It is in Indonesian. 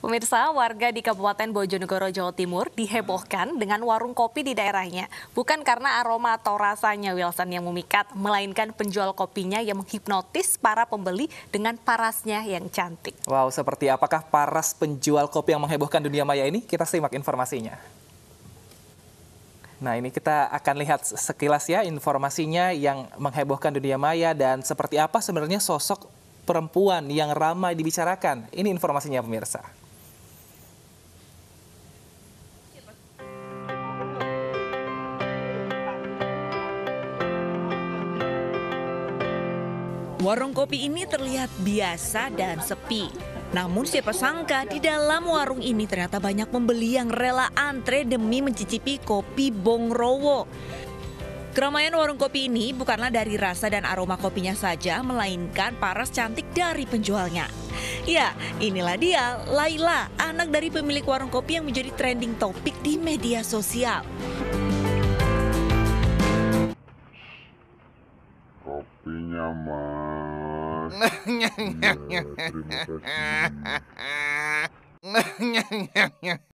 Pemirsa, warga di Kabupaten Bojonegoro, Jawa Timur dihebohkan dengan warung kopi di daerahnya. Bukan karena aroma atau rasanya Wilson yang memikat, melainkan penjual kopinya yang menghipnotis para pembeli dengan parasnya yang cantik. Wow, seperti apakah paras penjual kopi yang menghebohkan dunia maya ini? Kita simak informasinya. Nah, ini kita akan lihat sekilas ya informasinya yang menghebohkan dunia maya dan seperti apa sebenarnya sosok perempuan yang ramai dibicarakan. Ini informasinya pemirsa. Warung kopi ini terlihat biasa dan sepi. Namun siapa sangka di dalam warung ini ternyata banyak pembeli yang rela antre demi mencicipi kopi Bongrowo. Keramaian warung kopi ini bukanlah dari rasa dan aroma kopinya saja, melainkan paras cantik dari penjualnya. Ya, inilah dia, Laila, anak dari pemilik warung kopi yang menjadi trending topik di media sosial. Kopinya mas. Iya, terima kasih.